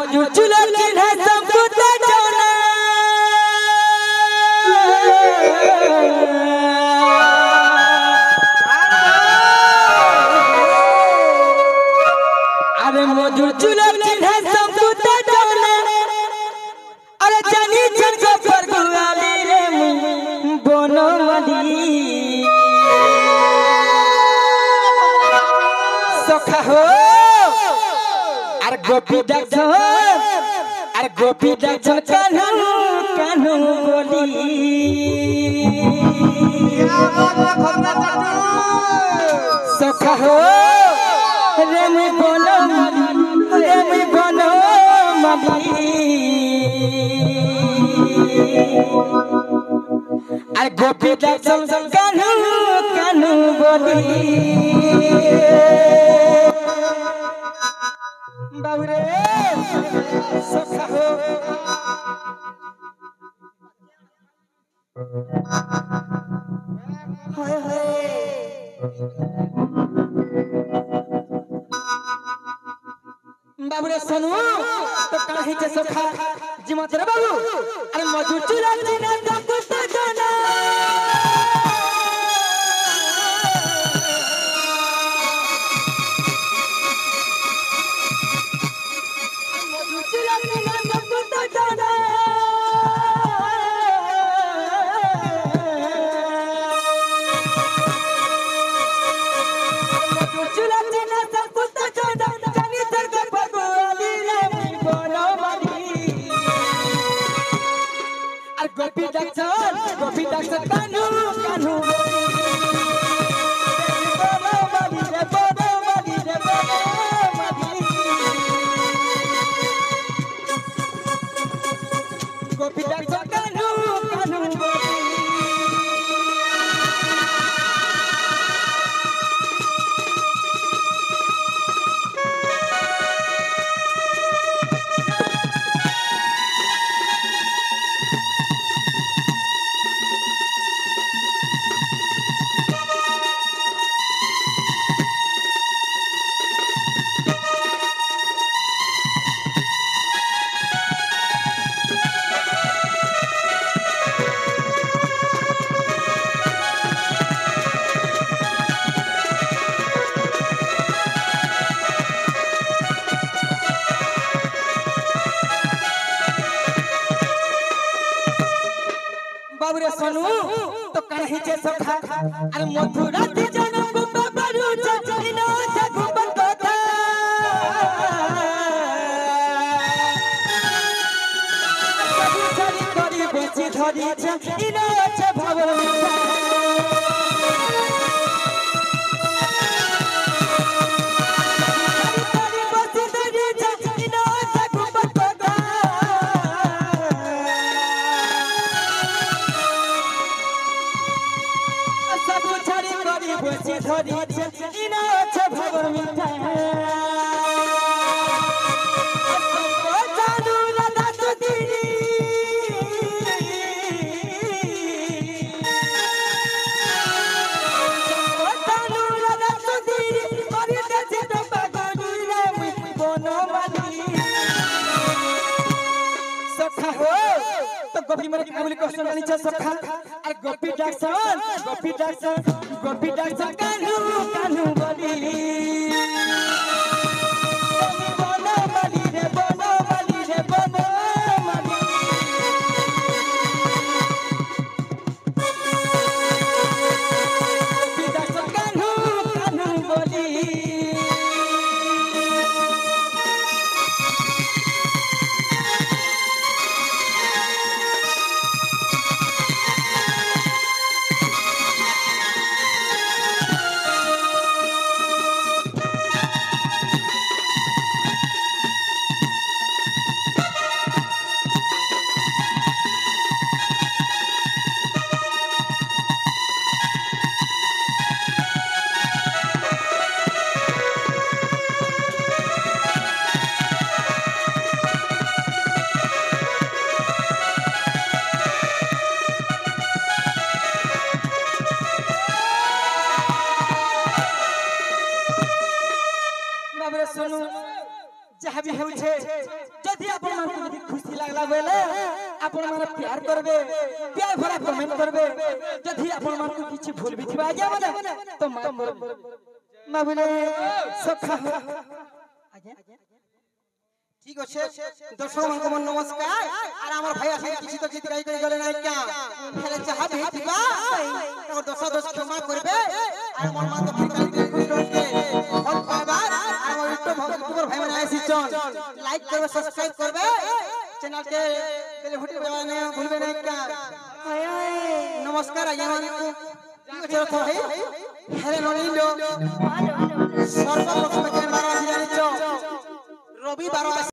चुला चिन्ह सबको जाना अरे मधुर चुला चिन्ह सबको जाना अरे जानी जगह पर गुआली रे बोनो मदी सखा हो अरे गोपी डाक्टर कान्हू कान्हू बोली सखा हो रे मैं बोलो मदी अरे गोपी डाक्टर कान्हू कान्हू बोली बाबरे सखा हो हाय हाय बाबरे सुनो तो काहे के सखा जिमत रे बाबू अरे मधुर चुला चिन्ह सबको जाना गोपी डाक्टर कान्हू कान्हू गोपी डाक्टर कान्हू कान्हू बाबरे सुनु तो कहीं जे सखा अरे मथुरा ते जनम बाबरू चचिनो जगुबन कथा सबु छरी करी बेची धरी इनो छ भवर धरी इना छ भवर मिठा जानु राधा तुदी जानु राधा तुदी मरि देछि तो पागली रे बोनो मदी सखा हो तो गोपी मरे काबुली क्वेश्चन आनी छ सखा अरे गोपी डाक्टर कान्हू कान्हू बोली बोलो मदी रे बोलो मदी रे बोलो मदी गोपी डाक्टर कान्हू कान्हू बोली लागला बेले आपण माने प्यार करबे प्यार भरा कमेंट करबे जथि आपण मान को किछि भूल भी थिबा आज्ञा माने तो माफ कर ना बोले सखा आज्ञा ठीक আছে দর্শক মানক নমস্কার আর আমার ভাই আছে কিছু তো গীত গাই গাই গলে না क्या হেলে চাহা ভেতিবা তো দশ ক্ষমা করবে আর মন মা তো ফিরকালি খুশ হচ্ছে ফল পাবা আর আমার ইউটিউব ভাই মানে আইছি চল লাইক করবে সাবস্ক্রাইব করবে চ্যানেল কে বেল ঘন্টি দবানে ভুলবে না क्या নমস্কার আজ্ঞা মানে ঠিক আছে তো ভাই হেলে নলিলো সর্বপ্রথম কে মারা জানিছো রবিবার